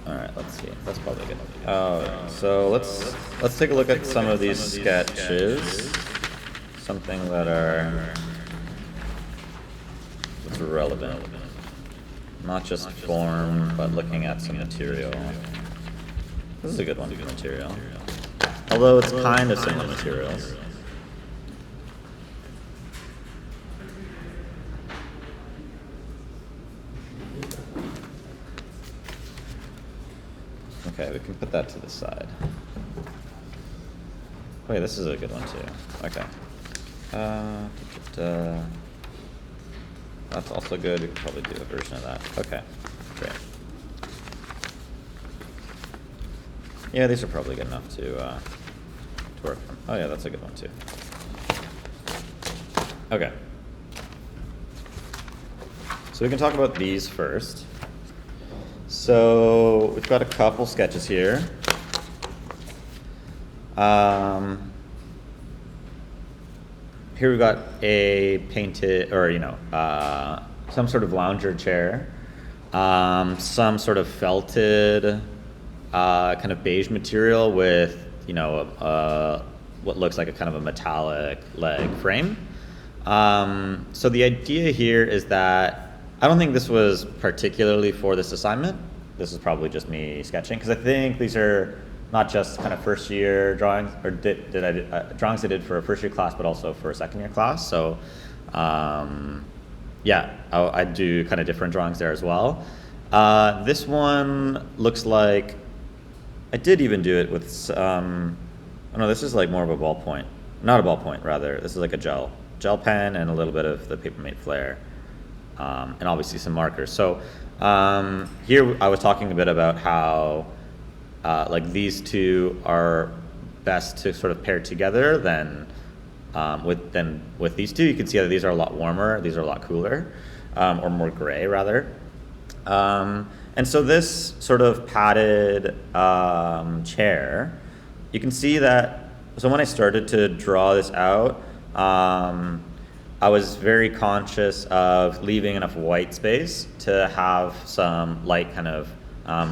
All right, let's see. That's probably good. So let's take a look at some of these sketches. Something that's relevant. Not just form, but looking at some material. This is a good one for material. Although it's kind of similar materials. Okay, we can put that to the side. Wait, this is a good one too. Okay. That's also good. We could probably do a version of that. Okay, great. Yeah, these are probably good enough to work from. Oh yeah, that's a good one too. Okay. So we can talk about these first. So we've got a couple sketches here. Here we've got a painted, or some sort of lounger chair, some sort of felted, kind of beige material with, what looks like a kind of a metallic leg frame. So the idea here is that I don't think this was particularly for this assignment. This is probably just me sketching, because I think these are not just kind of first year drawings, or drawings I did for a first year class, but also for a second year class. So yeah, I do kind of different drawings there as well. This one looks like, I did even do it with, oh no, this is like more of a ballpoint. Not a ballpoint, rather. This is like a gel pen and a little bit of the Papermate Flare. And obviously some markers. So here I was talking a bit about how like these two are best to sort of pair together than with these two. You can see that these are a lot warmer, these are a lot cooler, or more gray rather. And so this sort of padded chair, you can see that, so when I started to draw this out, I was very conscious of leaving enough white space to have some light kind of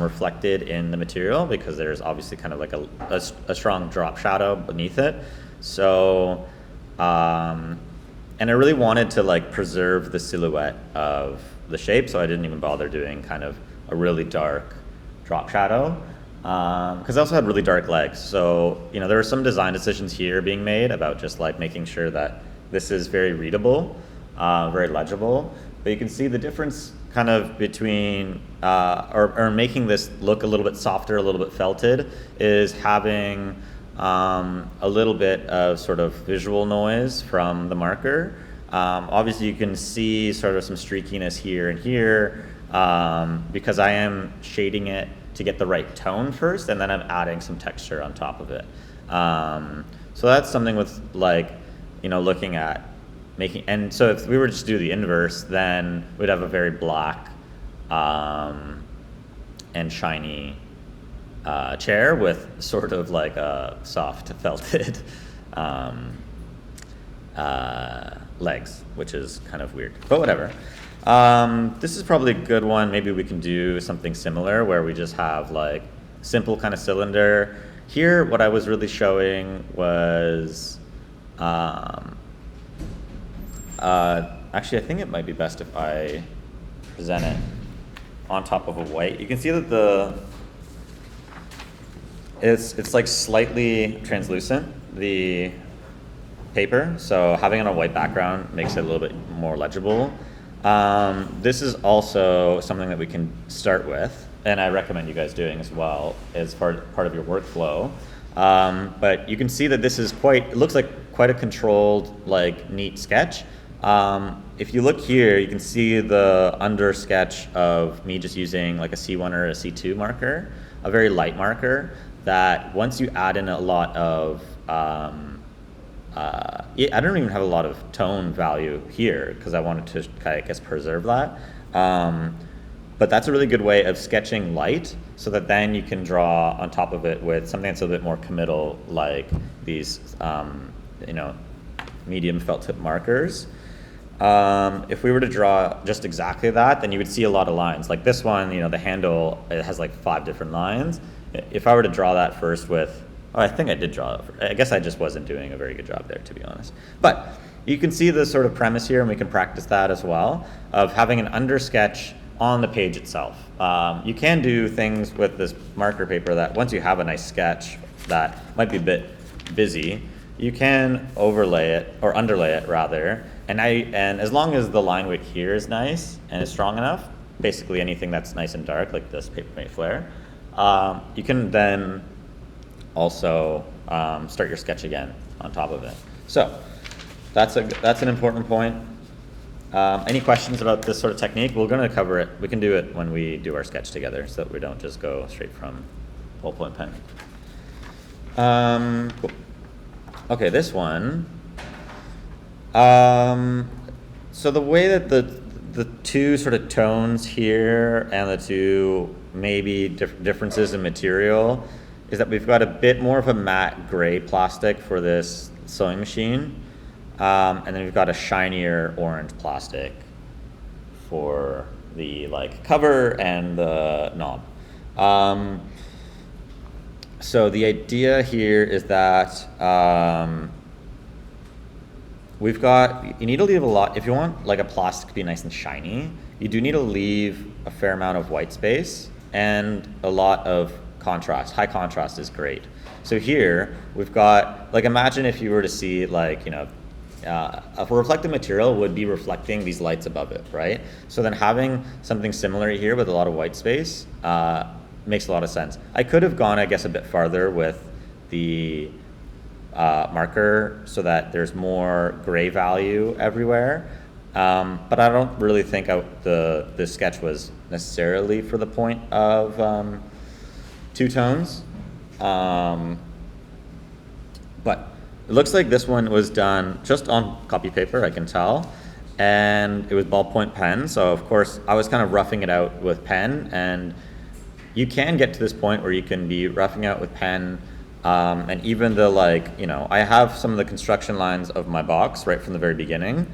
reflected in the material, because there's obviously kind of like a strong drop shadow beneath it. So, and I really wanted to like preserve the silhouette of the shape, so I didn't even bother doing kind of a really dark drop shadow, because I also had really dark legs. So, there were some design decisions here being made about just like making sure that this is very readable, very legible, but you can see the difference kind of between, or making this look a little bit softer, a little bit felted, is having a little bit of sort of visual noise from the marker. Obviously you can see sort of some streakiness here and here, because I am shading it to get the right tone first, and then I'm adding some texture on top of it. So that's something with like, looking at making, and so if we were just to do the inverse, then we'd have a very black and shiny chair with sort of like a soft felted legs, which is kind of weird, but whatever. This is probably a good one. Maybe we can do something similar where we just have like simple kind of cylinder. Here, what I was really showing was, actually, I think it might be best if I present it on top of a white. You can see that it's like slightly translucent, the paper, so having it on a white background makes it a little bit more legible. This is also something that we can start with, and I recommend you guys doing as well as part of your workflow. But you can see that this is it looks like quite a controlled, like neat sketch. If you look here, you can see the under sketch of me just using like a C1 or a C2 marker, a very light marker that once you add in a lot of, I don't even have a lot of tone value here because I wanted to, I guess, preserve that. But that's a really good way of sketching light so that then you can draw on top of it with something that's a bit more committal, like these, medium felt tip markers. If we were to draw just exactly that, then you would see a lot of lines. Like this one, the handle, it has like 5 different lines. If I were to draw that first with, I think I did draw it. I guess I just wasn't doing a very good job there, to be honest. But you can see the sort of premise here, and we can practice that as well, of having an under sketch on the page itself. You can do things with this marker paper that once you have a nice sketch that might be a bit busy, you can overlay it, or underlay it rather, and as long as the line weight here is nice and is strong enough, basically anything that's nice and dark, like this Papermate Flare, you can then also start your sketch again on top of it. So that's an important point. Any questions about this sort of technique? We're going to cover it. We can do it when we do our sketch together, so that we don't just go straight from ballpoint pen. Cool. Okay, this one. So the way that the two sort of tones here and the two maybe differences in material is that we've got a bit more of a matte gray plastic for this sewing machine, and then we've got a shinier orange plastic for the cover and the knob. So the idea here is that you need to leave a lot, if you want a plastic to be nice and shiny, you do need to leave a fair amount of white space and a lot of contrast. High contrast is great. So here we've got, imagine if you were to see a reflective material would be reflecting these lights above it, right? So then having something similar here with a lot of white space makes a lot of sense. I could have gone, I guess, a bit farther with the marker so that there's more gray value everywhere, but I don't really think the sketch was necessarily for the point of two tones. But it looks like this one was done just on copy paper, I can tell, and it was ballpoint pen, so of course I was kind of roughing it out with pen, and you can get to this point where you can be roughing out with pen, and even I have some of the construction lines of my box right from the very beginning,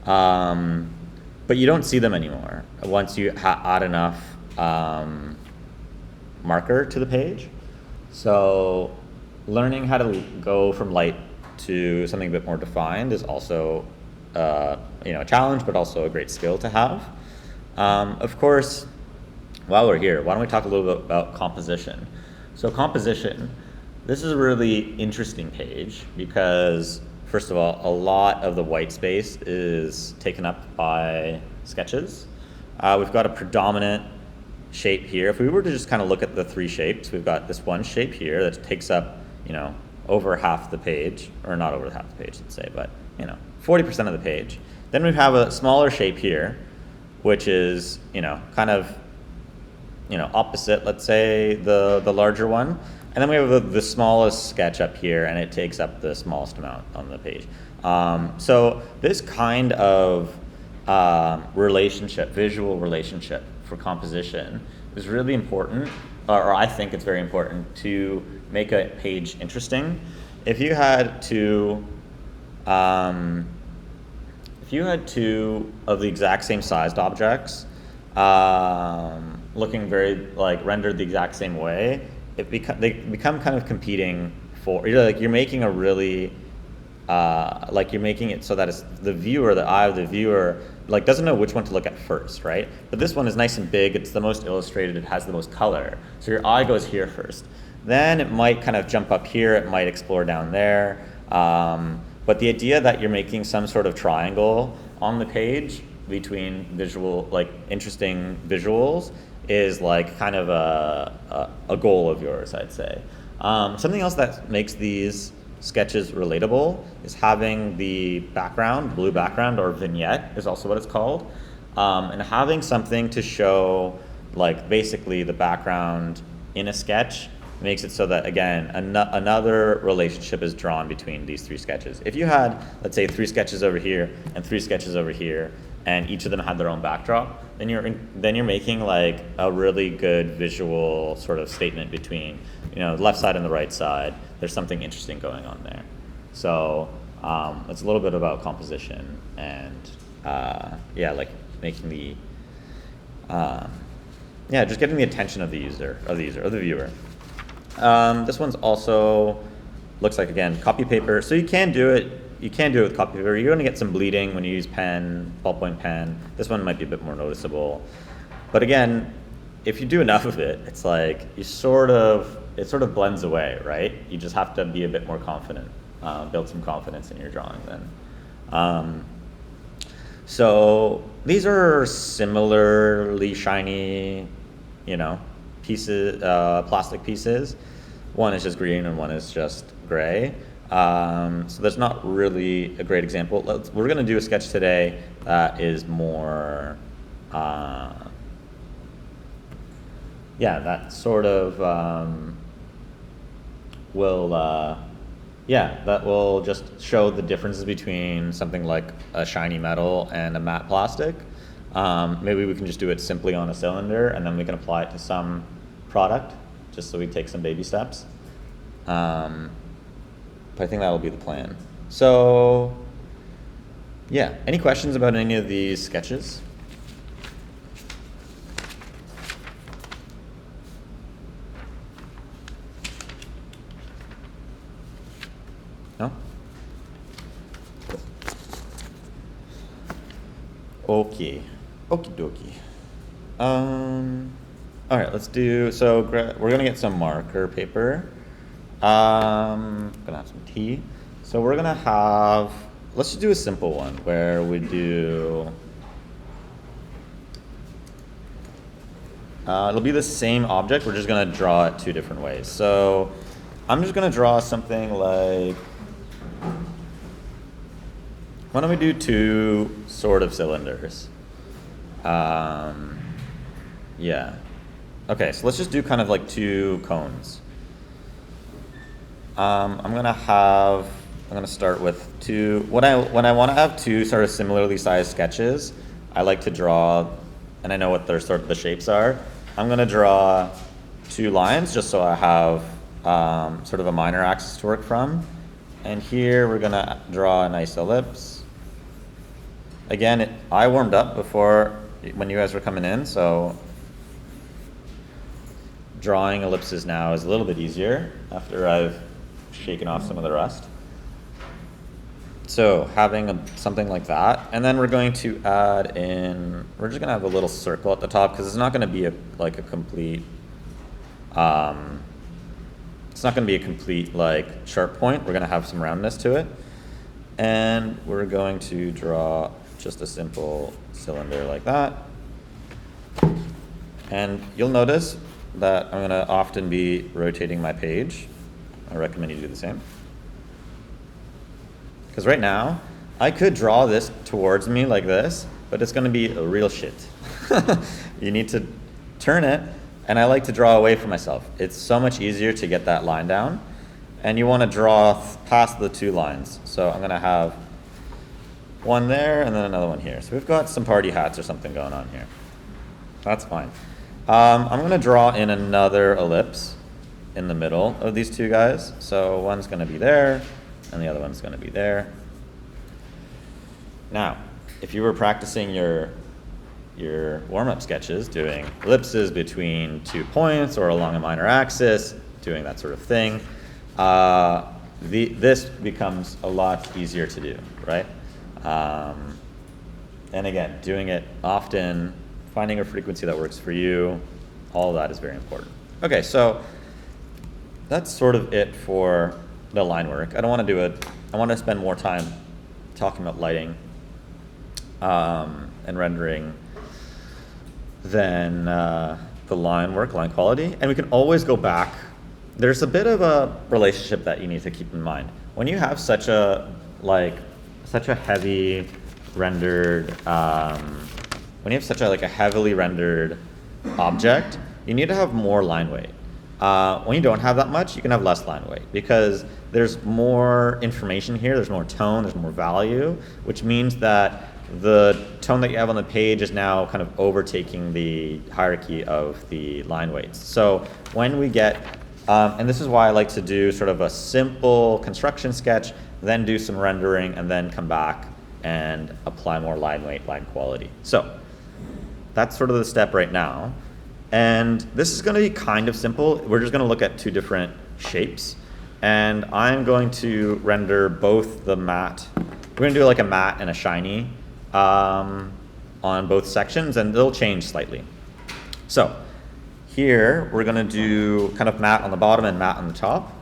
but you don't see them anymore once you add enough marker to the page. So learning how to go from light to something a bit more defined is also a challenge, but also a great skill to have. Of course, while we're here, why don't we talk a little bit about composition? So composition, this is a really interesting page because, first of all, a lot of the white space is taken up by sketches. We've got a predominant shape here. If we were to just kind of look at the 3 shapes, we've got this one shape here that takes up, over half the page, or not over half the page, let's say, but 40% of the page. Then we have a smaller shape here, which is kind of opposite, let's say, the larger one. And then we have the smallest sketch up here, and it takes up the smallest amount on the page. So this kind of visual relationship for composition is really important, or I think it's very important to make a page interesting. If you had two of the exact same sized objects, looking very rendered the exact same way, they become kind of competing for, you're making a really you're making it so that it's the eye of the viewer doesn't know which one to look at first, right? But this one is nice and big, it's the most illustrated, it has the most color, so your eye goes here first. Then it might kind of jump up here, it might explore down there, but the idea that you're making some sort of triangle on the page between interesting visuals is kind of a goal of yours, I'd say. Something else that makes these sketches relatable is having the background, blue background, or vignette is also what it's called, and having something to show basically the background in a sketch makes it so that, again, another relationship is drawn between these 3 sketches. If you had, let's say, 3 sketches over here and 3 sketches over here, and each of them had their own backdrop, then you're making a really good visual sort of statement between the left side and the right side. There's something interesting going on there. So it's a little bit about composition and yeah, like making the, yeah, just getting the attention of the user, of the viewer. This one's also looks like, again, copy paper. So you can do it. You can do it with copy paper. You're going to get some bleeding when you use pen, ballpoint pen. This one might be a bit more noticeable. But again, if you do enough of it, it's like it sort of blends away, right? You just have to be a bit more confident, build some confidence in your drawing then. So these are similarly shiny, you know, pieces, plastic pieces. One is just green and one is just gray. So that's not really a great example. We're going to do a sketch today that is more, yeah, that sort of that will just show the differences between something like a shiny metal and a matte plastic. Maybe we can just do it simply on a cylinder and then we can apply it to some product, just so we take some baby steps. But I think that'll be the plan. So, yeah, any questions about any of these sketches? No? Okay. Okie dokie. All right, let's do, so we're gonna get some marker paper. Gonna have some tea. So we're gonna have, let's just do a simple one where we do, it'll be the same object, we're just gonna draw it two different ways. So I'm just gonna draw something like, why don't we do two sort of cylinders? Yeah. Okay, so let's just do kind of like two cones. I'm gonna start with two, when I want to have two sort of similarly sized sketches, I like to draw, and I know what their sort of the shapes are. I'm gonna draw two lines just so I have sort of a minor axis to work from. And here we're gonna draw a nice ellipse. Again, I warmed up before when you guys were coming in, so drawing ellipses now is a little bit easier after I've shaken off some of the rust. So having something like that, and then we're going to add in, we're just gonna have a little circle at the top because it's not gonna be like a complete, it's not gonna be a complete like sharp point. We're gonna have some roundness to it. And we're going to draw just a simple cylinder like that. And you'll notice that I'm gonna often be rotating my page. I recommend you do the same. Because right now, I could draw this towards me like this, but it's gonna be a real shit. You need to turn it, and I like to draw away from myself. It's so much easier to get that line down, and you wanna draw past the two lines. So I'm gonna have one there, and then another one here. So we've got some party hats or something going on here. That's fine. I'm gonna draw in another ellipse in the middle of these two guys. So one's gonna be there, and the other one's gonna be there. Now, if you were practicing your warm-up sketches, doing ellipses between 2 points or along a minor axis, doing that sort of thing, this becomes a lot easier to do, right? And again, doing it often, finding a frequency that works for you, all of that is very important. Okay, so that's sort of it for the line work. I don't want to do it. I want to spend more time talking about lighting and rendering than the line work, line quality. And we can always go back. There's a bit of a relationship that you need to keep in mind. When you have such a heavy rendered, when you have such a heavily rendered object, you need to have more line weight. When you don't have that much, you can have less line weight because there's more information here, there's more tone, there's more value, which means that the tone that you have on the page is now kind of overtaking the hierarchy of the line weights. So when we get, and this is why I like to do sort of a simple construction sketch, then do some rendering, and then come back and apply more line weight, line quality. So that's sort of the step right now. And this is going to be kind of simple. We're just going to look at two different shapes. And I'm going to render both the matte. We're going to do like a matte and a shiny on both sections, and they'll change slightly. So here we're going to do kind of matte on the bottom and matte on the top.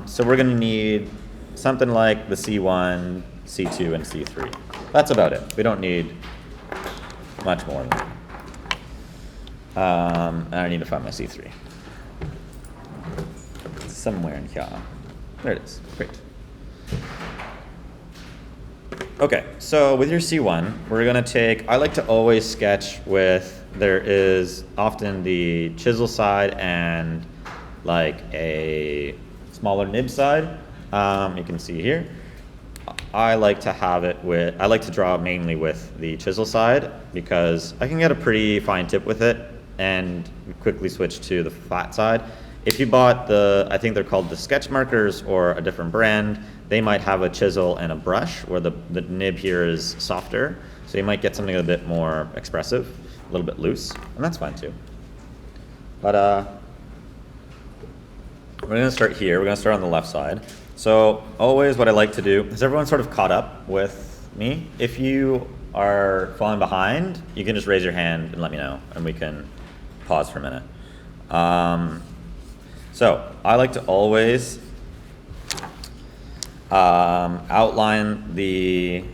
So we're going to need something like the C1, C2, and C3. That's about it. We don't need much more than that. And I need to find my C3. It's somewhere in here. There it is. Great. Okay, so with your C1, we're going to take, I like to always sketch with, there is often the chisel side and like a smaller nib side. You can see here. I like to have it with, I like to draw mainly with the chisel side because I can get a pretty fine tip with it and quickly switch to the flat side. If you bought the, I think they're called the sketch markers or a different brand, they might have a chisel and a brush where the nib here is softer. So you might get something a bit more expressive, a little bit loose, and that's fine too. But we're gonna start here. We're gonna start on the left side. So always what I like to do, is everyone sort of caught up with me? If you are falling behind, you can just raise your hand and let me know, and we can pause for a minute. So I like to always outline the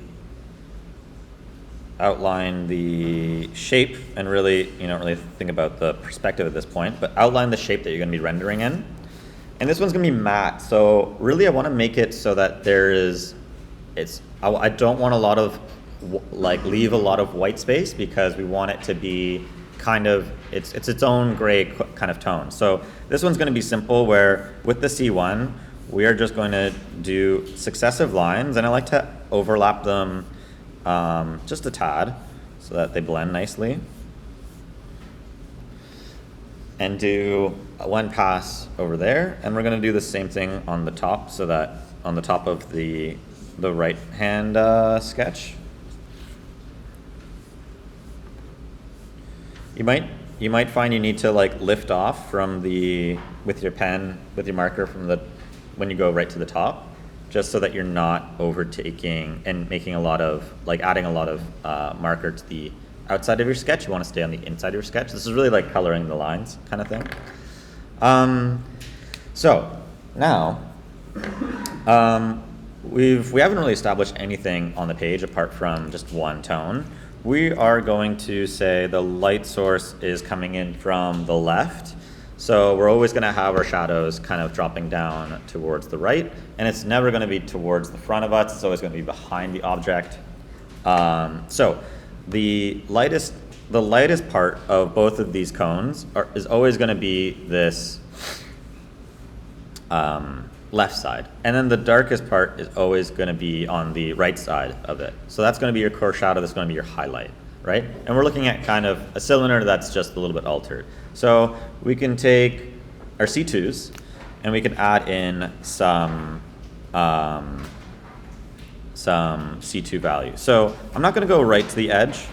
shape, and really, you don't really think about the perspective at this point, but outline the shape that you're going to be rendering in. And this one's going to be matte, so really I want to make it so that there is, I don't want a lot of, leave a lot of white space, because we want it to be kind of, it's its own gray kind of tone. So this one's going to be simple, where with the C1, we are just going to do successive lines, and I like to overlap them just a tad so that they blend nicely. And do one pass over there, and we're going to do the same thing on the top, so that on the top of the right hand sketch. You might find you need to like lift off from with your pen, with your marker from when you go right to the top, just so that you're not overtaking and making a lot of, adding a lot of marker to the outside of your sketch. You want to stay on the inside of your sketch. This is really like coloring the lines kind of thing. So now we haven't really established anything on the page apart from just one tone. We are going to say the light source is coming in from the left. So we're always going to have our shadows kind of dropping down towards the right, and it's never going to be towards the front of us. It's always going to be behind the object. So the lightest part of both of these cones is always going to be this left side, and then the darkest part is always going to be on the right side of it. So that's going to be your core shadow, that's going to be your highlight, right? And we're looking at kind of a cylinder that's just a little bit altered. So we can take our C2s and we can add in some C2 value. So I'm not going to go right to the edge.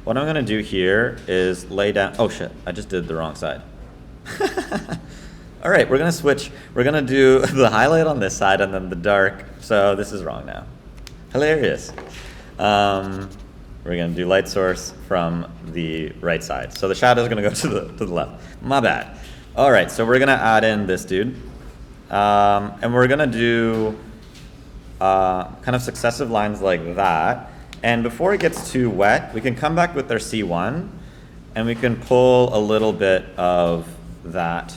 What I'm going to do here is lay down, oh shit, I just did the wrong side. All right, we're going to switch. We're going to do the highlight on this side and then the dark. So this is wrong now. Hilarious. We're going to do light source from the right side. So the shadow is going to go to the left. My bad. All right, so we're going to add in this dude. And we're going to do kind of successive lines like that. And before it gets too wet, we can come back with our C1, and we can pull a little bit of that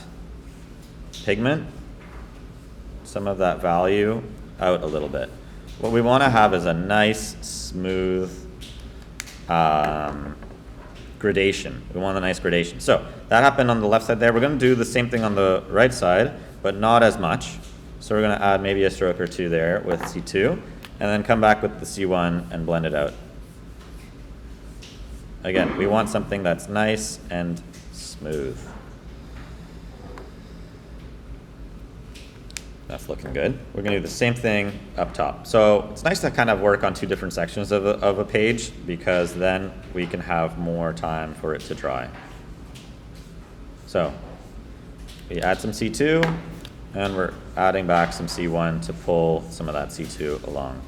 pigment, some of that value out a little bit. What we want to have is a nice, smooth gradation. We want a nice gradation. So that happened on the left side there. We're going to do the same thing on the right side, but not as much. So we're going to add maybe a stroke or two there with C2, and then come back with the C1 and blend it out. Again, we want something that's nice and smooth. That's looking good. We're gonna do the same thing up top. So it's nice to kind of work on two different sections of a page, because then we can have more time for it to dry. So we add some C2, and we're adding back some C1 to pull some of that C2 along.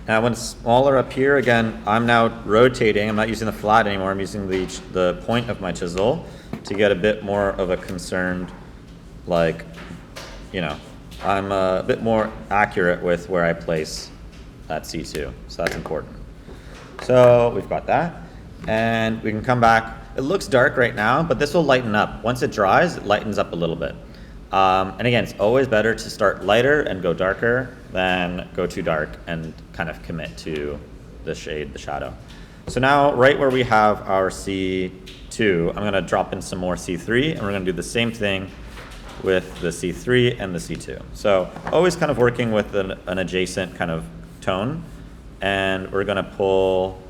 Now when it's smaller up here, again, I'm now rotating. I'm not using the flat anymore. I'm using the point of my chisel to get a bit more of a concerned, like, you know, I'm a bit more accurate with where I place that C2. So that's important. So we've got that. And we can come back. It looks dark right now, but this will lighten up. Once it dries, it lightens up a little bit. And again, it's always better to start lighter and go darker than go too dark and kind of commit to the shade, the shadow. So now, right where we have our C2, I'm gonna drop in some more C3, and we're gonna do the same thing with the C3 and the C2. So always kind of working with an adjacent kind of tone, and we're gonna pull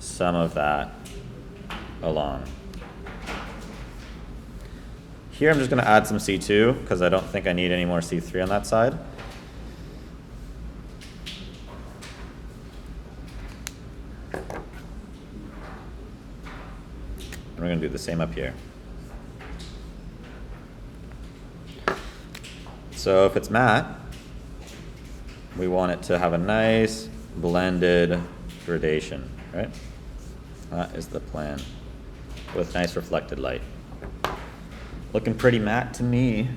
some of that along. Here I'm just gonna add some C2 because I don't think I need any more C3 on that side. And we're gonna do the same up here. So if it's matte, we want it to have a nice blended gradation, right? That is the plan, with nice reflected light. Looking pretty matte to me.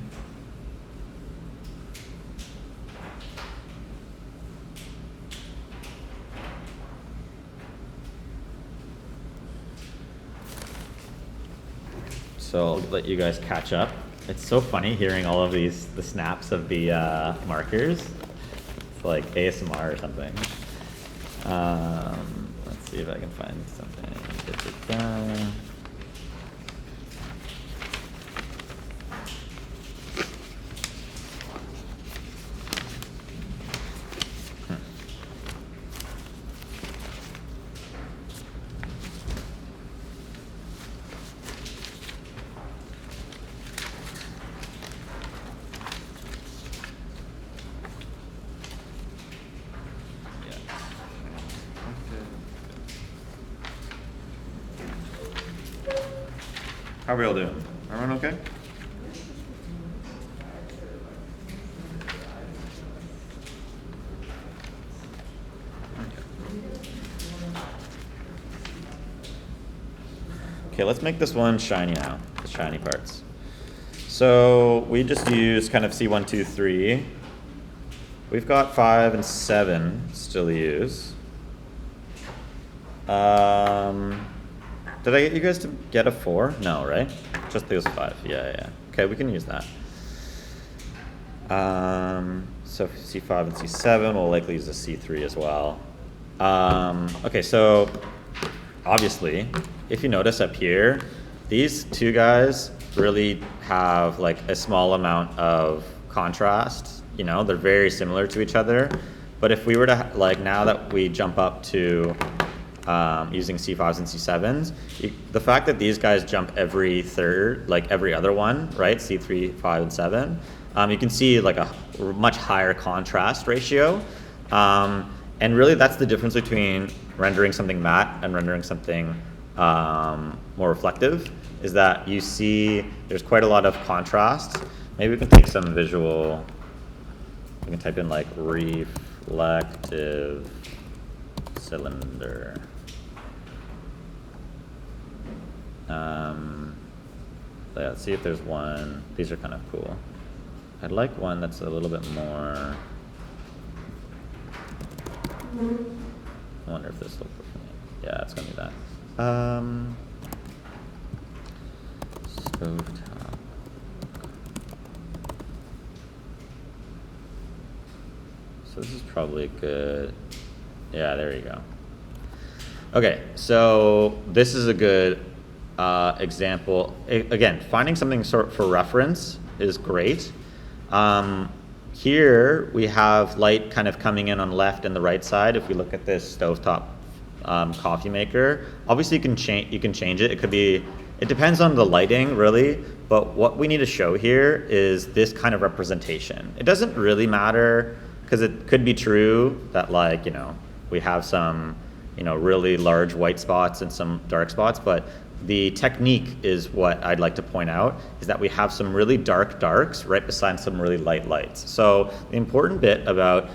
So I'll let you guys catch up. It's so funny hearing all of the snaps of the markers. It's like ASMR or something. Let's see if I can find something. Da-da-da. How are we all doing? Everyone okay? Okay, let's make this one shiny now, the shiny parts. So we just use kind of C1, 2, 3. We've got 5 and 7 still to use. Did I get you guys to get a 4? No, right? Just those 5. Yeah. Okay, we can use that. So C5 and C7, we'll likely use a C3 as well. Okay, so obviously, if you notice up here, these two guys really have like a small amount of contrast. You know, they're very similar to each other. But if we were to, like, now that we jump up to using C5s and C7s, the fact that these guys jump every third, like every other one, right? C3, 5, and 7, you can see like a much higher contrast ratio. And really that's the difference between rendering something matte and rendering something more reflective, is that you see there's quite a lot of contrast. Maybe we can take some visual, we can type in like reflective cylinder. Yeah, let's see if there's one. These are kind of cool. I'd like one that's a little bit more. I wonder if this will work for me. Yeah, it's gonna be that. Stovetop. So this is probably good. Yeah, there you go. Okay, so this is a good example. Again, finding something for reference is great. Here we have light kind of coming in on the left and the right side. If we look at this stovetop coffee maker, obviously you can change it. It It depends on the lighting, really, but what we need to show here is this kind of representation. It doesn't really matter, because it could be true that, like, we have some, really large white spots and some dark spots, but the technique is what I'd like to point out, is that we have some really dark darks right beside some really light lights. So the important bit about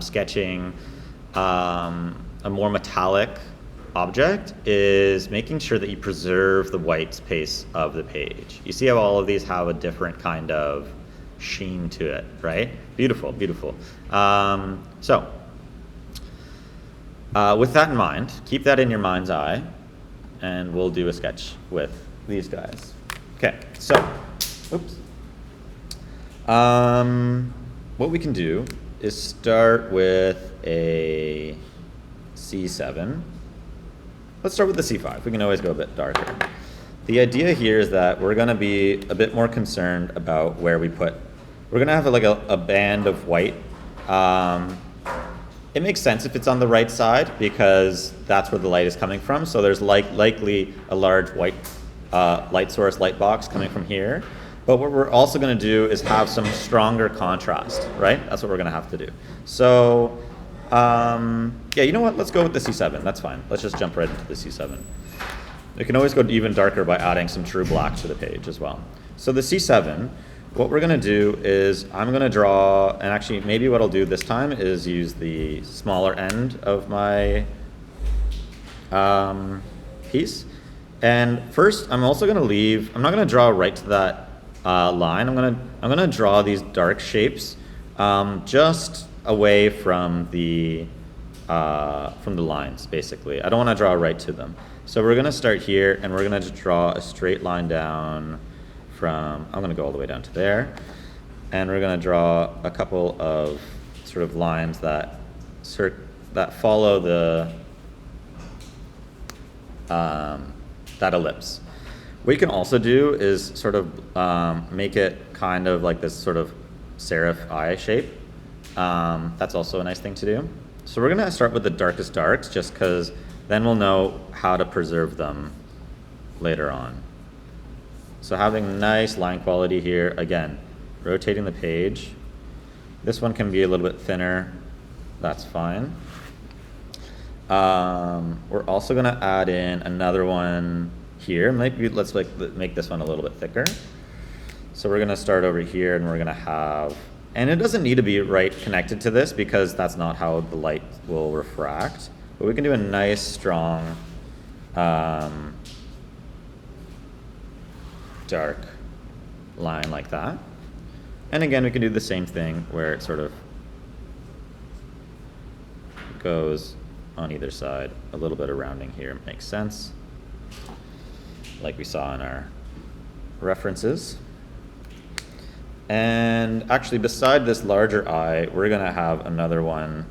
sketching a more metallic object is making sure that you preserve the white space of the page. You see how all of these have a different kind of sheen to it, right? Beautiful, beautiful. With that in mind, keep that in your mind's eye, and we'll do a sketch with these guys. Okay, so, oops. What we can do is start with a C7. Let's start with the C5. We can always go a bit darker. The idea here is that we're going to be a bit more concerned about where we put. We're going to have like a band of white. It makes sense if it's on the right side because that's where the light is coming from. So there's likely a large white light source, light box coming from here. But what we're also going to do is have some stronger contrast, right? That's what we're going to have to do. So yeah, you know what? Let's go with the C7. That's fine. Let's just jump right into the C7. We can always go even darker by adding some true black to the page as well. So the C7, what we're going to do is I'm going to draw, and actually maybe what I'll do this time is use the smaller end of my piece. And first, I'm also going to leave, I'm not going to draw right to that line. I'm going to draw these dark shapes just away from the lines, basically. I don't want to draw right to them. So we're going to start here, and we're going to draw a straight line down from, I'm going to go all the way down to there. And we're going to draw a couple of sort of lines that follow that ellipse. What you can also do is sort of make it kind of like this sort of serif eye shape. That's also a nice thing to do. So we're going to start with the darkest darks just because then we'll know how to preserve them later on. So having nice line quality here, again, rotating the page. This one can be a little bit thinner. That's fine. We're also going to add in another one here. Maybe let's make this one a little bit thicker. So we're going to start over here, and we're going to have, and it doesn't need to be right connected to this because that's not how the light will refract. But we can do a nice, strong, dark line like that. And again, we can do the same thing where it sort of goes on either side. A little bit of rounding here makes sense, like we saw in our references. And actually, beside this larger eye, we're going to have another one,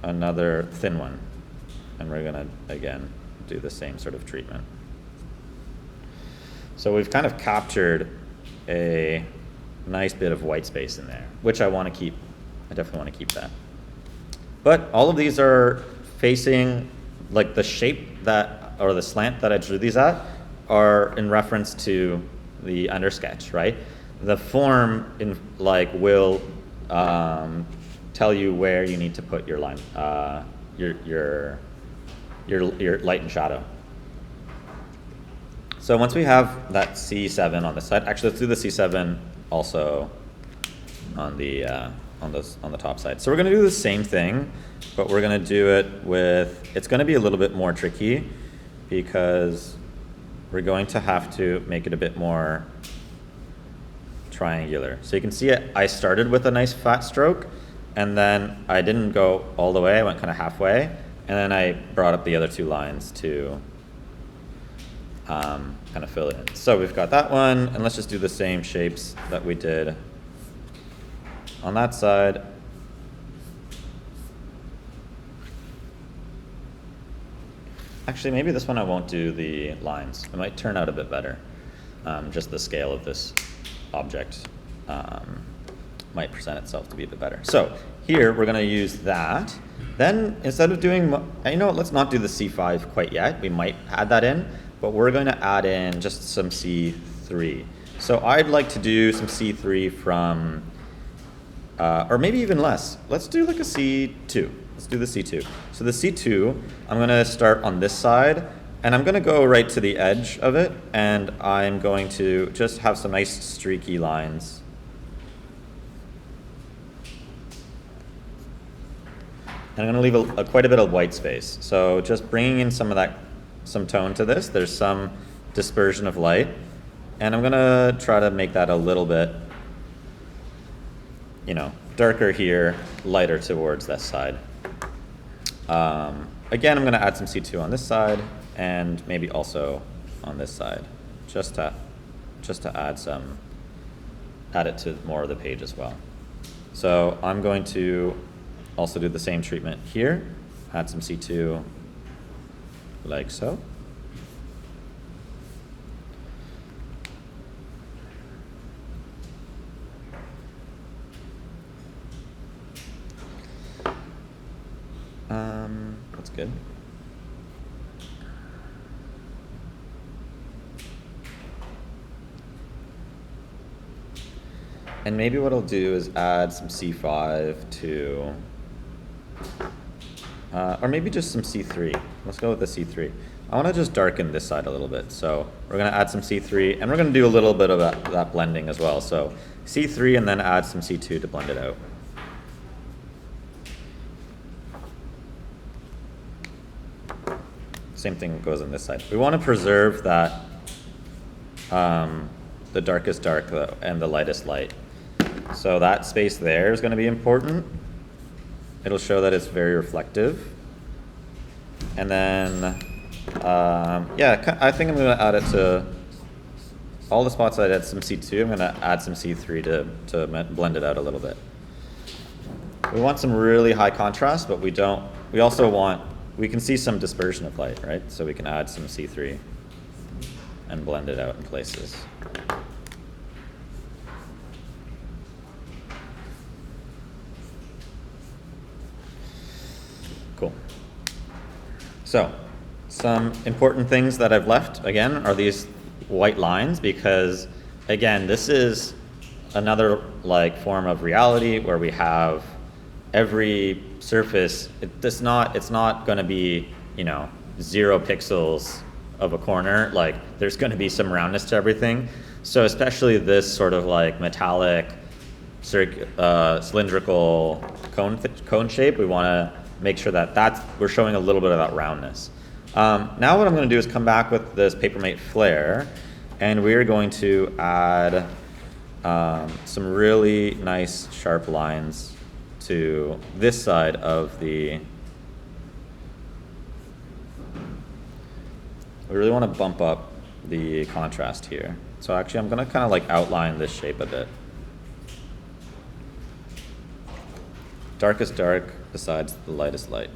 another thin one. And we're going to, again, do the same sort of treatment. So we've kind of captured a nice bit of white space in there, which I want to keep. I definitely want to keep that. But all of these are facing, like the shape that, or the slant that I drew these at, are in reference to the undersketch, right? The form will tell you where you need to put your line, your light and shadow. So once we have that C7 on the side, actually let's do the C7 also on the top side. So we're going to do the same thing, but we're going to do it with, it's going to be a little bit more tricky because we're going to have to make it a bit more triangular. So you can see it, I started with a nice fat stroke, and then I didn't go all the way, I went kind of halfway, and then I brought up the other two lines to kind of fill it in. So we've got that one, and let's just do the same shapes that we did on that side. Actually, maybe this one I won't do the lines. It might turn out a bit better, just the scale of this object might present itself to be a bit better. So here we're going to use that. Then instead of doing, you know what, let's not do the C5 quite yet. We might add that in, but we're going to add in just some C3. So I'd like to do some C3 from, or maybe even less. Let's do like a C2. Let's do the C2. So the C2, I'm going to start on this side, and I'm going to go right to the edge of it, and I'm going to just have some nice streaky lines. And I'm going to leave quite a bit of white space. So just bringing in some tone to this. There's some dispersion of light. And I'm going to try to make that a little bit, darker here, lighter towards this side. Again, I'm going to add some C2 on this side, and maybe also on this side, just to add it to more of the page as well. So I'm going to also do the same treatment here, add some C2 like so. That's good. And maybe what I'll do is add some C5 to, or maybe just some C3. Let's go with the C3. I want to just darken this side a little bit. So we're going to add some C3, and we're going to do a little bit of that blending as well. So C3 and then add some C2 to blend it out. Same thing goes on this side. We want to preserve that, the darkest dark and the lightest light. So that space there is going to be important. It'll show that it's very reflective. And then, yeah, I think I'm going to add it to all the spots I had some C2. I'm going to add some C3 to blend it out a little bit. We want some really high contrast, but we also want, we can see some dispersion of light, right? So we can add some C3 and blend it out in places. Cool. So some important things that I've left, again, are these white lines, because, again, this is another form of reality where we have every surface, it's not going to be, 0 pixels of a corner. There's going to be some roundness to everything. So especially this sort of metallic, cylindrical cone shape, we want to make sure that we're showing a little bit of that roundness. Now what I'm going to do is come back with this Papermate Flare, and we're going to add some really nice sharp lines to this side of the, we really want to bump up the contrast here. So actually I'm going to kind of outline this shape a bit. Darkest dark besides the lightest light.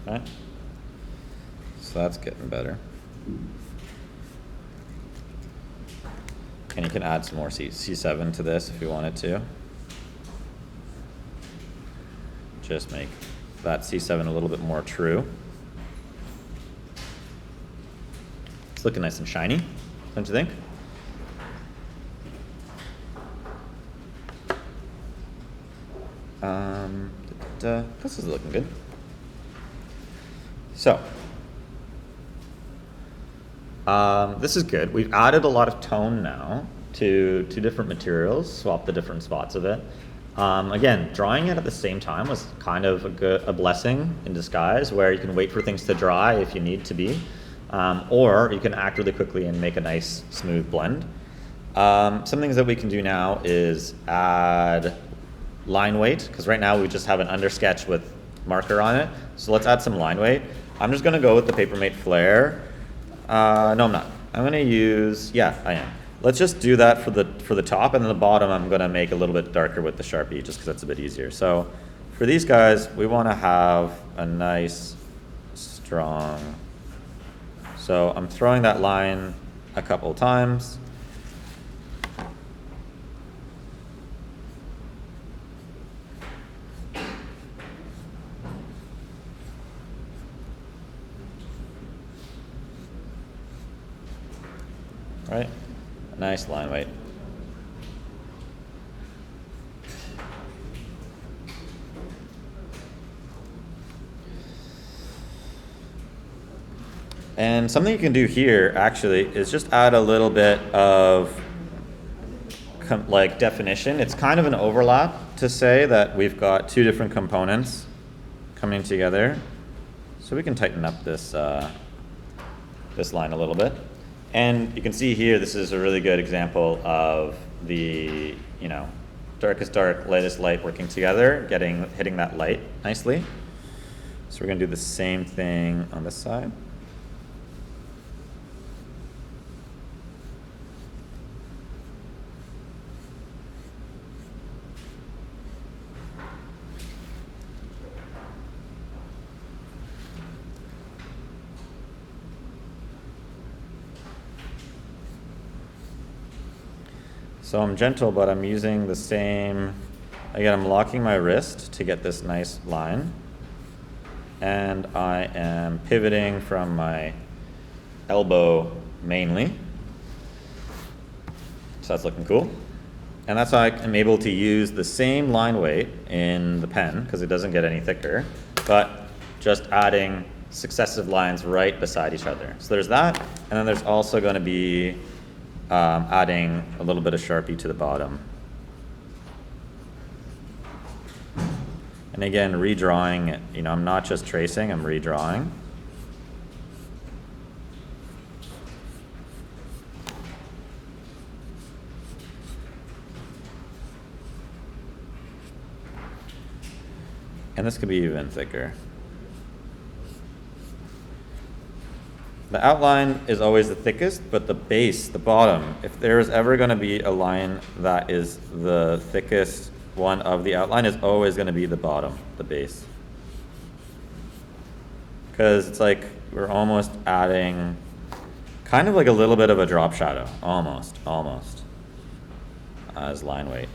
Right? So that's getting better. And you can add some more C7 to this if you wanted to. Just make that C7 a little bit more true. It's looking nice and shiny, don't you think? This is looking good. So, this is good. We've added a lot of tone now to two different materials, swap the different spots of it. Again, drying it at the same time was kind of a blessing in disguise, where you can wait for things to dry if you need to be, or you can act really quickly and make a nice smooth blend. Some things that we can do now is add line weight, because right now we just have an undersketch with marker on it. So let's add some line weight. I'm just going to go with the Papermate Flare. No, I'm not. I'm going to use, yeah, I am. Let's just do that for the top, and then the bottom I'm going to make a little bit darker with the Sharpie, just because that's a bit easier. So for these guys, we want to have a nice, strong, so I'm throwing that line a couple times. Right? Nice line weight. And something you can do here actually is just add a little bit of like definition. It's kind of an overlap to say that we've got two different components coming together. So we can tighten up this this line a little bit. And you can see here, this is a really good example of the, darkest dark, lightest light working together, hitting that light nicely. So we're gonna do the same thing on this side. So I'm gentle, but I'm using the same, again, I'm locking my wrist to get this nice line. And I am pivoting from my elbow mainly. So that's looking cool. And that's how I'm able to use the same line weight in the pen, because it doesn't get any thicker, but just adding successive lines right beside each other. So there's that, and then there's also going to be adding a little bit of Sharpie to the bottom. And again, redrawing it, I'm not just tracing, I'm redrawing. And this could be even thicker. The outline is always the thickest, but the base, the bottom, if there is ever going to be a line that is the thickest one of the outline, is always going to be the bottom, the base. Because it's like we're almost adding kind of like a little bit of a drop shadow, almost, as line weight.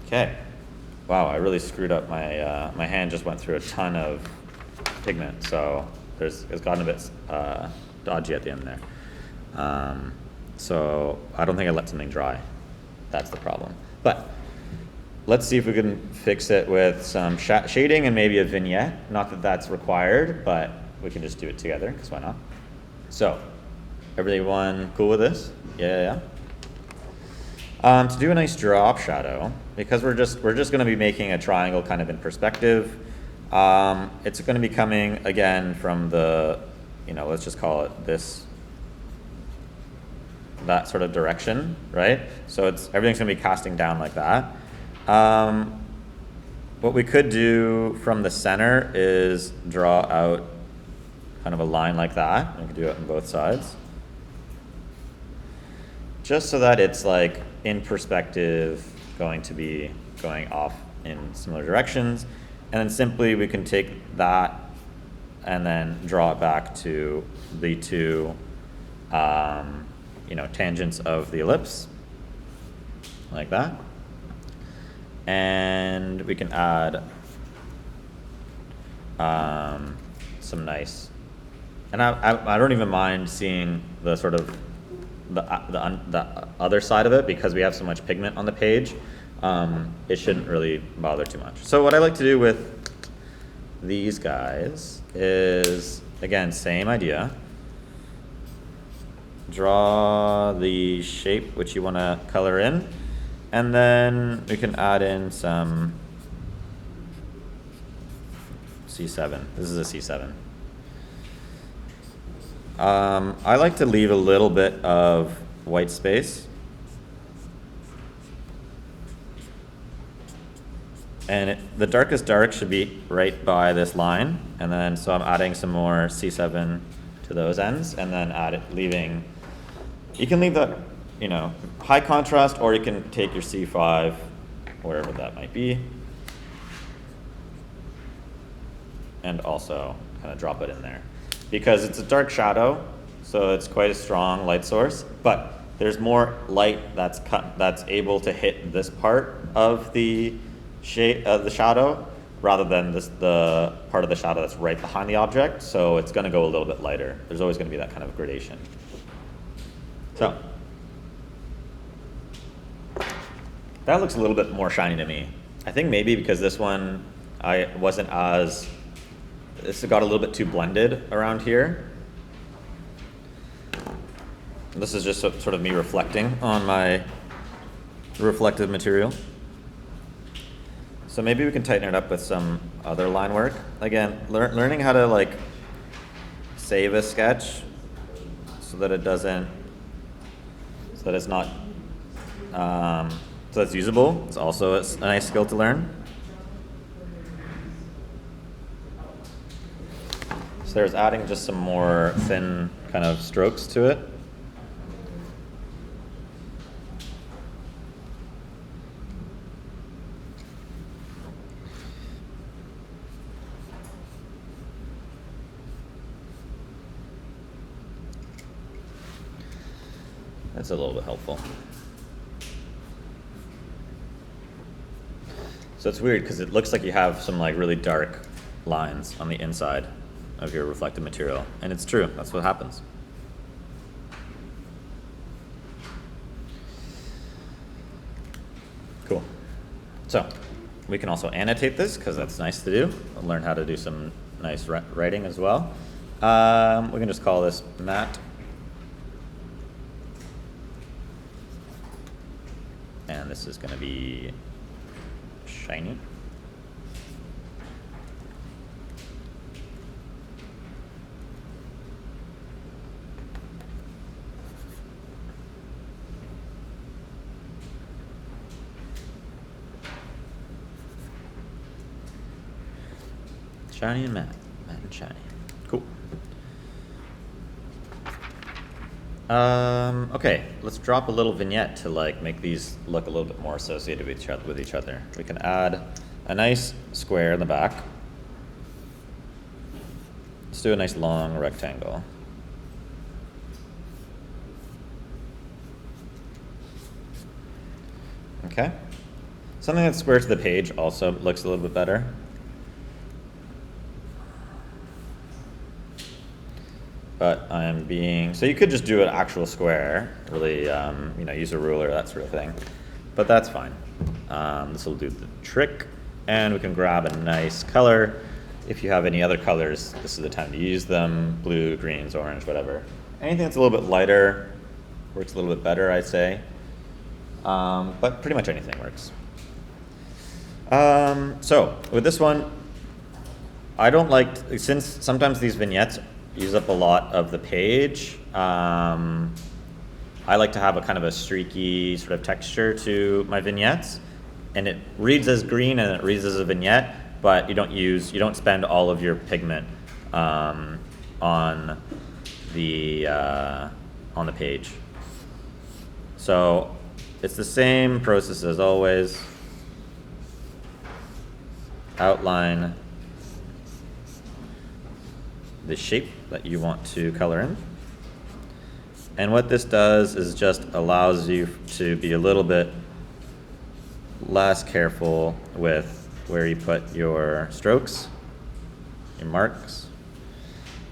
Okay. Wow, I really screwed up my, my hand just went through a ton of pigment, so it's gotten a bit dodgy at the end there. So I don't think I let something dry. That's the problem. But let's see if we can fix it with some shading and maybe a vignette. Not that that's required, but we can just do it together, because why not? So, everyone cool with this? Yeah. To do a nice drop shadow, because we're just going to be making a triangle kind of in perspective. It's going to be coming again from the, let's just call it that sort of direction, right? So everything's going to be casting down like that. What we could do from the center is draw out kind of a line like that. We can do it on both sides, just so that it's like in perspective, going to be going off in similar directions. And then simply we can take that and then draw it back to the two tangents of the ellipse, like that. And we can add some nice, and I don't even mind seeing the sort of the other side of it, because we have so much pigment on the page. It shouldn't really bother too much. So what I like to do with these guys is, again, same idea. Draw the shape which you want to color in, and then we can add in some C7. This is a C7. I like to leave a little bit of white space. And the darkest dark should be right by this line. And then, so I'm adding some more C7 to those ends, and then leaving, you can leave the, high contrast, or you can take your C5, wherever that might be, and also kind of drop it in there. because it's a dark shadow, so it's quite a strong light source, but there's more light that's able to hit this part of the shadow rather than the part of the shadow that's right behind the object, so it's going to go a little bit lighter. There's always going to be that kind of gradation. So that looks a little bit more shiny to me. I think maybe because this one this got a little bit too blended around here. This is just sort of me reflecting on my reflective material. So maybe we can tighten it up with some other line work. Again, learning how to like save a sketch so that it doesn't, so that it's not, so that's usable. It's also a nice skill to learn. So there's adding just some more thin kind of strokes to it. That's a little bit helpful. So it's weird because it looks like you have some like really dark lines on the inside of your reflective material, and it's true, that's what happens. Cool. So we can also annotate this because that's nice to do. We'll learn how to do some nice writing as well. We can just call this matte. And this is going to be shiny. Shiny and matte. Matte and shiny. Cool. Okay, let's drop a little vignette to like make these look a little bit more associated with each other. We can add a nice square in the back. Let's do a nice long rectangle. Okay. Something that's square to the page also looks a little bit better. But so you could just do an actual square, really, use a ruler, that sort of thing. But that's fine. This will do the trick. And we can grab a nice color. If you have any other colors, this is the time to use them. Blue, greens, orange, whatever. Anything that's a little bit lighter works a little bit better, I'd say. But pretty much anything works. So with this one, since sometimes these vignettes use up a lot of the page, I like to have a kind of a streaky sort of texture to my vignettes, and it reads as green and it reads as a vignette, but you don't spend all of your pigment on the page. So it's the same process as always. Outline the shape that you want to color in. And what this does is just allows you to be a little bit less careful with where you put your strokes, your marks.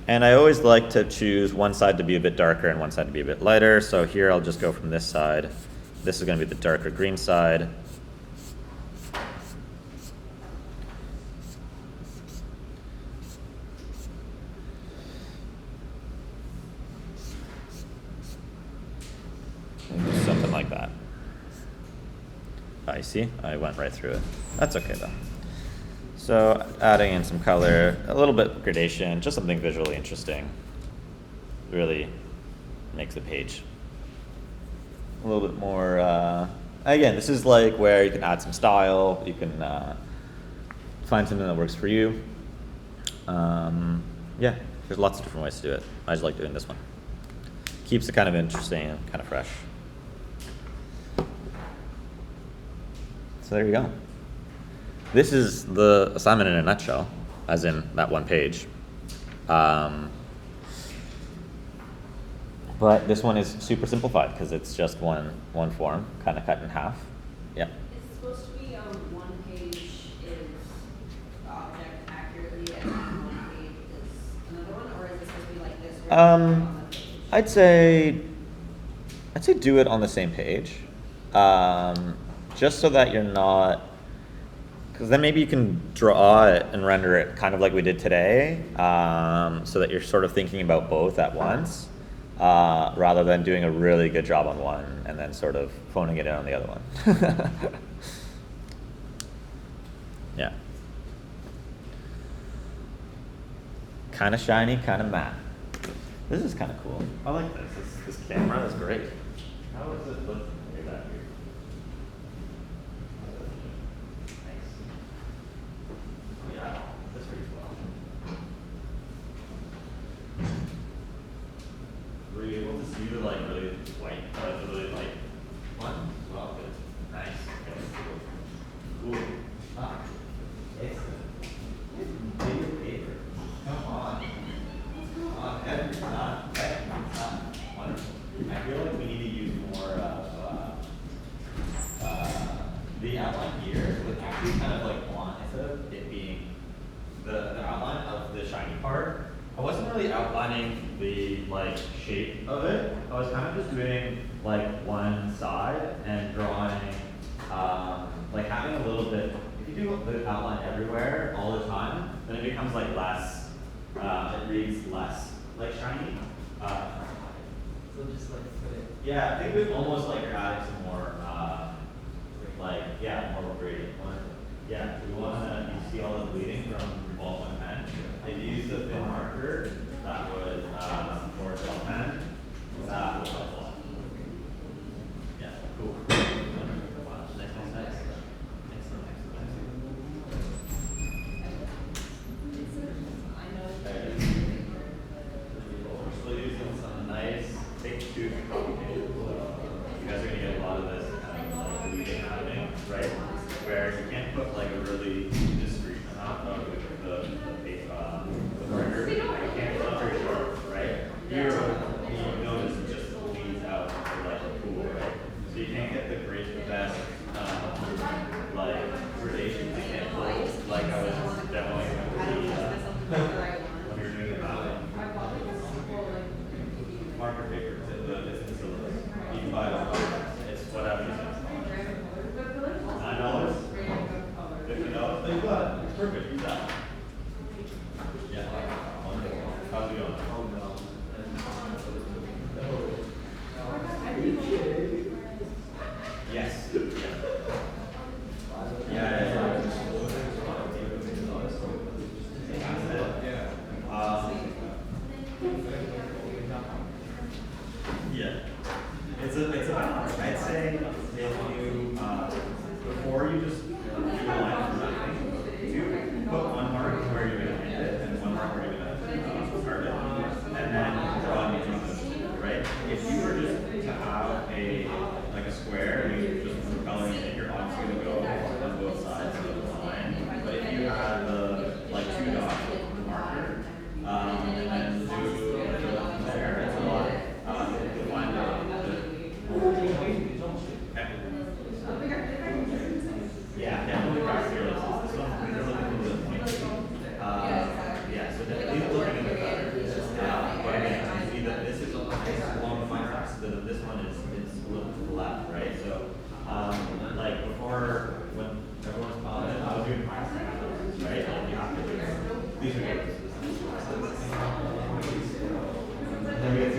And I always like to choose one side to be a bit darker and one side to be a bit lighter. So here I'll just go from this side. This is going to be the darker green side. Something like that. I see, I went right through it. That's okay though. So adding in some color, a little bit of gradation, just something visually interesting, really makes the page a little bit more, again, this is like where you can add some style, you can find something that works for you. Yeah, there's lots of different ways to do it. I just like doing this one. Keeps it kind of interesting and kind of fresh. So there you go. This is the assignment in a nutshell, as in that one page. But this one is super simplified because it's just one form, kind of cut in half. Yeah. Is it supposed to be one page is the object accurately and then one page is another one, or is it supposed to be like this? Where it's on the page? I'd say do it on the same page, just so that you're not, because then maybe you can draw it and render it kind of like we did today, so that you're sort of thinking about both at once, rather than doing a really good job on one and then sort of phoning it in on the other one. Yeah. Kind of shiny, kind of matte. This is kind of cool. I like this. This camera is great. How is it look? Look at that here. Nice. Oh, yeah, this works well. Were you able to see the like really white, the really light one? Well, good. Nice. Okay. Cool. Ah, excellent. Favorite paper. Come on. Every time. Wonderful. I feel like we need to use more of the outline here would actually kind of like want, instead of it being the outline of the shiny part, I wasn't really outlining the like shape of it. I was kind of just doing like one side and drawing, like having a little bit, if you do the outline everywhere all the time, then it becomes like less, it reads less like shiny. So just like put it. Yeah, I think we've almost like added some more, like, yeah, more gradient. Yeah, we want to, you see all the bleeding from your ballpoint pen. If you use the thin marker, that would, or a gel pen, that would help a lot. Yeah, cool. Wow, nice, nice, nice. Excellent, excellent, excellent. We're still using some nice thick tube copy pages. You guys are gonna get a lot of this kind of like bleeding happening, right? Where you can't put like a really discrete amount of the paper, the marker. You can't put it very sharp, right? Here, you notice it just bleeds out like a pool, right? So you can't get the best, like gradations. You can't pull, like I was demoing when you're doing the modeling. Marker paper, it's in the syllabus. You can buy it. It's whatever you say. $9. $50. Then you got it. It's perfect. Use that. Yeah. Wonderful. How's it going? Yes. Yeah. Yeah. It's a balance. I'd say if you before you just do a line from nothing, you put one mark where you're gonna end it and one mark where you're gonna start it, and then draw an each right? If you were just to have a square and you just put coloring in it, you're obviously gonna go on both sides of the line. But if you had the like two dots with the marker, and then do there, it's a lot. You'll find yeah, definitely practice your lessons. This one, these are looking a little bit pointy. Yeah, so definitely these are looking a bit better. But again, you see that this is along the fine tracks, so that this one is a little to the left, right? So, like before, when everyone's piloting, I was doing practice, right? Like you have to do these are good. Then we get to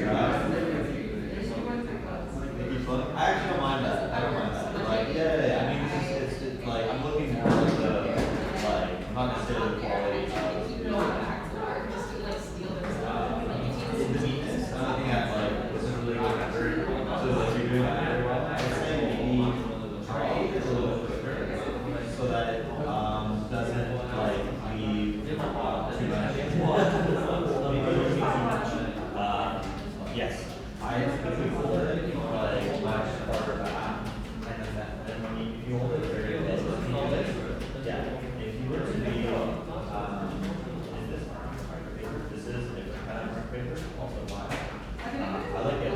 I actually don't mind that. I don't mind that. Like, yeah. I mean, it's like I'm looking more at the like not necessarily the quality of the neatness. I'm looking at like this is a really good effort. So like you're doing that very well. I'd say maybe try it a little bit quicker so that it doesn't like leave too much. Maybe too much. Yes. I typically hold it like much farther back, and then when if you hold it very close, if you hold it, yeah. If you were to be, is this marker paper? This is a different kind of marker paper, also mine. I like it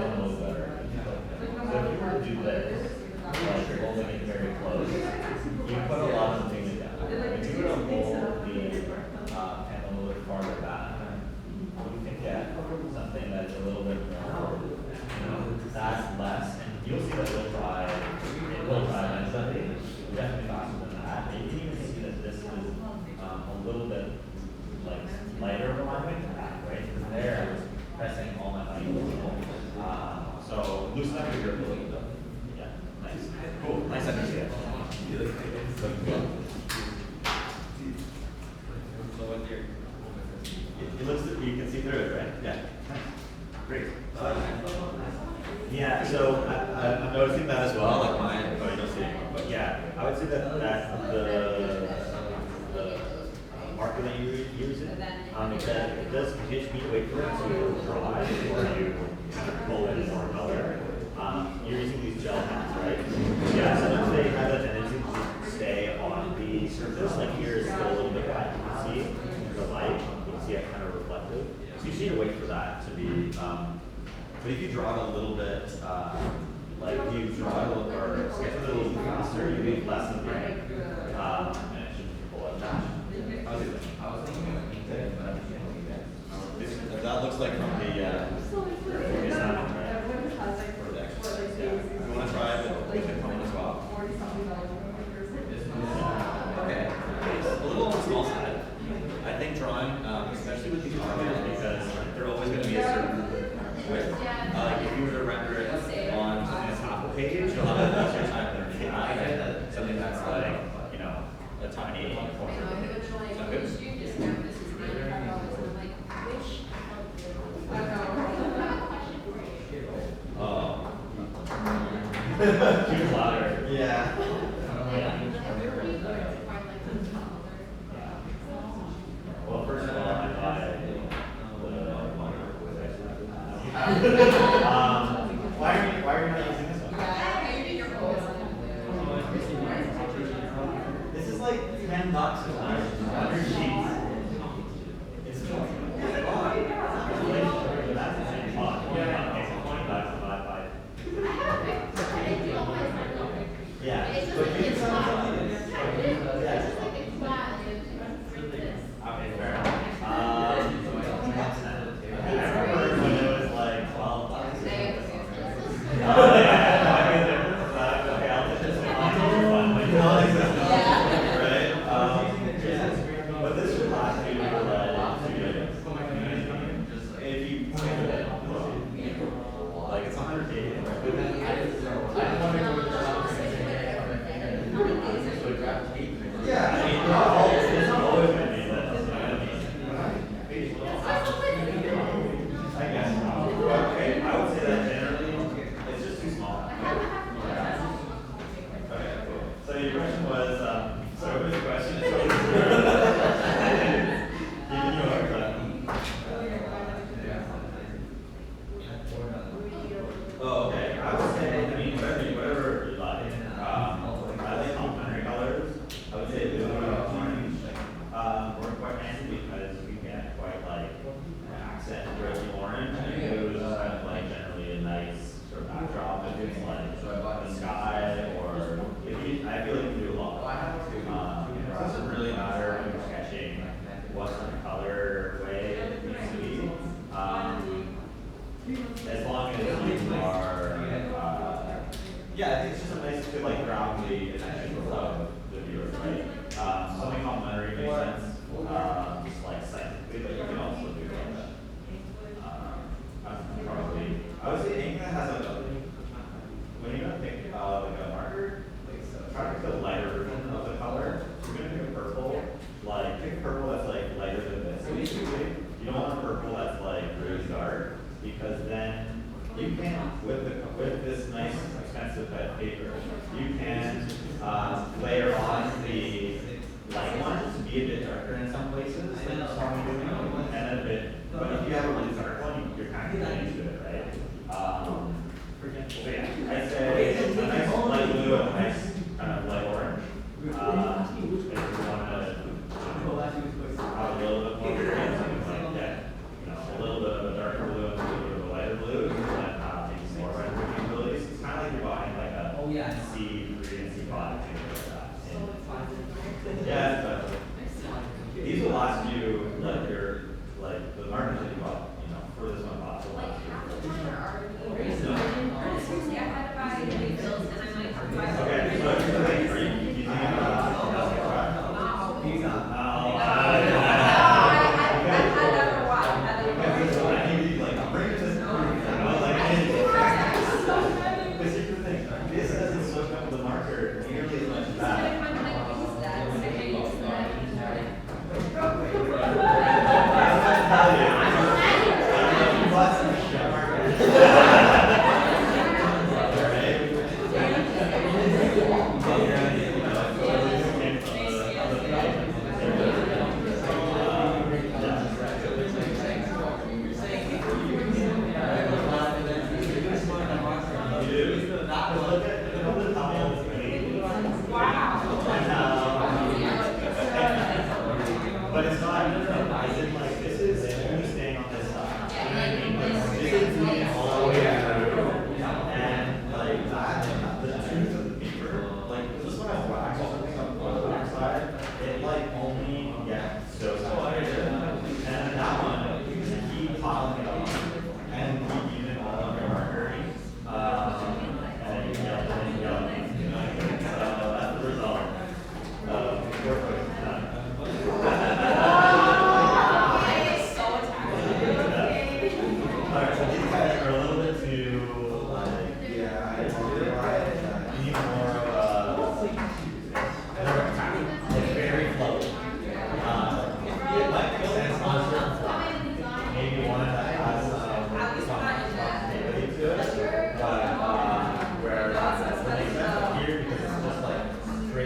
So what you're. It looks, you can see through it, right? Yeah. Great. Yeah, so I'm noticing that as well, like mine, oh, you don't see it, but yeah, I would say that the marker that you use it, it does teach me to wait for it to dry before you kind of pull in more color. You're using these gel pens, right? Yeah, sometimes they have a tendency to stay on the surface, like here is still a little bit white, you can see the light, you can see it kind of reflective. So you just need to wait for that to be, but if you draw it a little bit, like if you draw it a little, or sketch it a little faster, you need less of the, and it shouldn't pull out much. How's it? That looks like from the, it's not, right? For the exercise, yeah. If you want to try it with the cone as well. Okay, it's a little on the small side. I think drawing, especially with these markers, because they're always going to be a certain width. If you were to render it on something that's half a page, you'll have an easier time learning how to get something that's like, you know, a tiny corner of a page. Sound good? Oh. Too louder. Yeah. Well, first of all, I buy why are you not using this one? This is like $10 a 100 sheets. It's that's the same font. It's $20 divided by. Yeah, but you can sell it. Yeah. Okay, fair enough. I remember when it was like $12. Oh, yeah. Okay, I'll take this one. Right? But this should last you if you like it's 100 days. Yeah, I mean, it's always going to be this. I guess. Okay, I would say that generally it's just too small. Okay, cool. So your question was, sorry, what was your question? Giving you a hard time. Oh, okay. I would say, I mean, whatever you like. I like complementary colors. I would say blue and orange. We're quite fancy because we get quite like accent rosy orange. And blue is kind of like generally a nice sort of backdrop. If it's like the sky or if you, I feel like you do a lot. It doesn't really matter when you're sketching what sort of color way it needs to be. As long as you are, yeah, I think it's just a nice to like grab the attention of the viewers, right? Something complimentary makes sense, just like scientifically, but you can also do like that. Probably, I would say anything that has like a, when you're gonna pick like a marker, try to pick the lighter version of the color. If you're gonna pick a purple, like pick a purple that's like lighter than this. Basically, you don't want a purple that's like really dark, because then you can, with this nice expensive pen paper, you can layer on the light ones to be a bit darker in some places than you saw me doing, and then a bit. But if you have a really dark one, you're kind of getting into it, right? So yeah, I'd say a nice light blue and a nice kind of light orange. If you want to have a little bit more variance, you can get a little bit of a darker blue and a little bit of a lighter blue, and then maybe some more rendering capabilities. It's kind of like you're buying like a C3 and C5 things like that. Yeah, but these will last you like the markers that you bought, for this one box will last you. Okay, so here's the thing. Are you using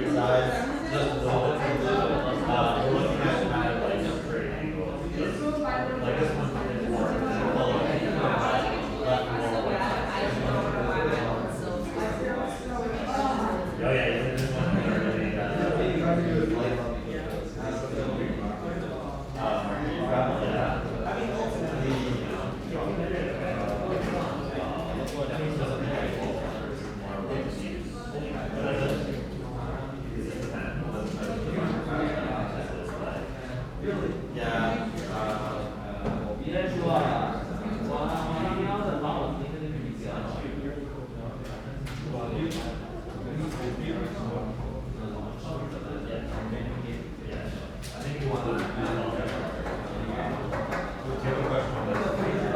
street size, just a little bit tilted. We're looking at kind of like a straight angle. Like this one is more left more like. Oh yeah, this one really. Yeah. I mean, ultimately, you know, yeah. I think you want to.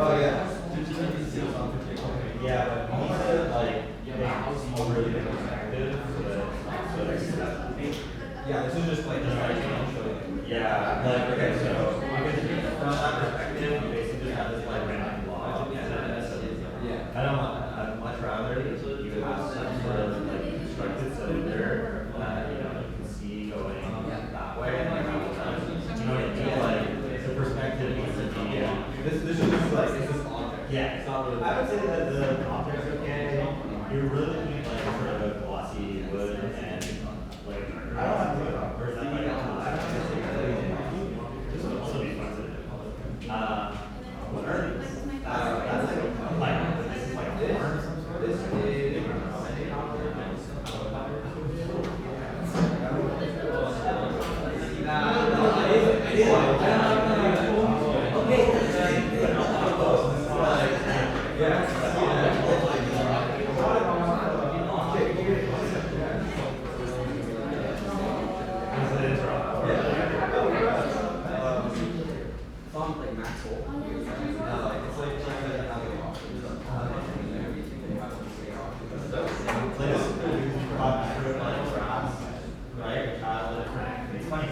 Oh yeah. Yeah, but he said like a really big perspective, yeah, this is just like yeah, like okay, so from that perspective, you basically just have this like random block. Yeah. I'd much rather you have some sort of like constructed cylinder that you know you can see going that way and like how it does. You know what I mean? Like the perspective needs to be this is just like it's this object. Yeah, it's not really. I would say that the object's okay. You're really looking at like sort of a glossy wood and like I don't have to or is that like this would also be fun to do. What are these? That's like a pipe. This is like a horn or some sort. This is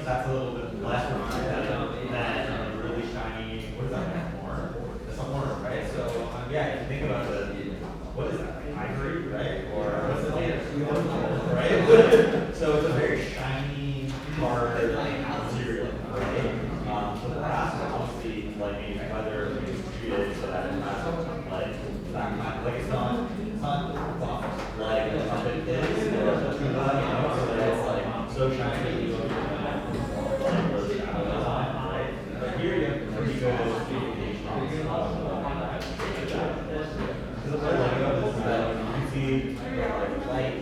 that's a little bit less romantic than a really shiny, what is that, horn? That's a horn, right? So, yeah, if you think about it, what is that, ivory, right? Or what's it made of? Right? So it's a very shiny, hard material, right? So the brass is obviously like maybe feather treated so that it's not like that like it's not soft like a trumpet is or you know, so that it's like so shiny. But here you have pretty good communication. Because the way I go is that you can see light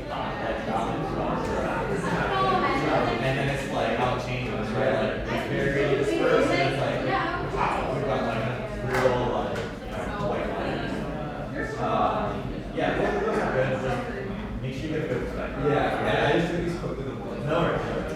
and then it's like how it changes, right? Like it's very dispersed and it's like wow, we've got like real like white lines. Yeah, those are good. Just make sure you get a good perspective. Yeah, I just think these put them. No worries.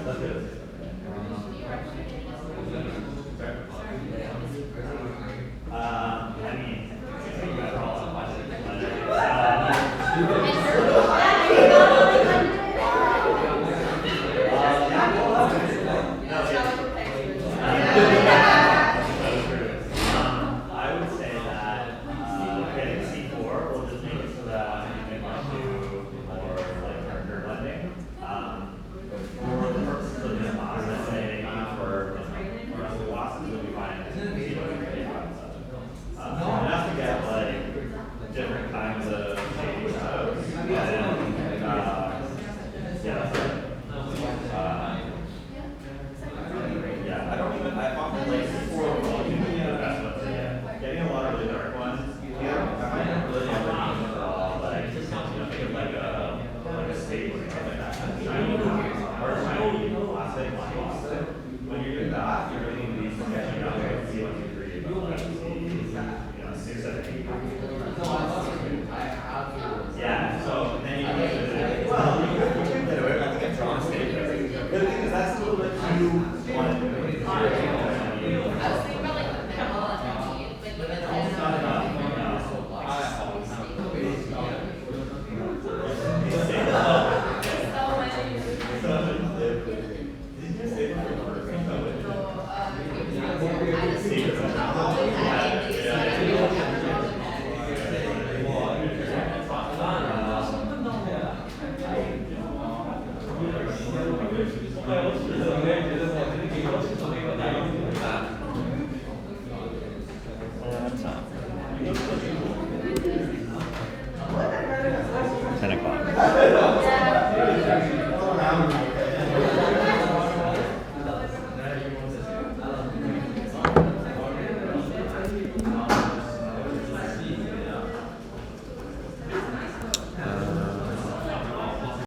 What time? 10 o'clock.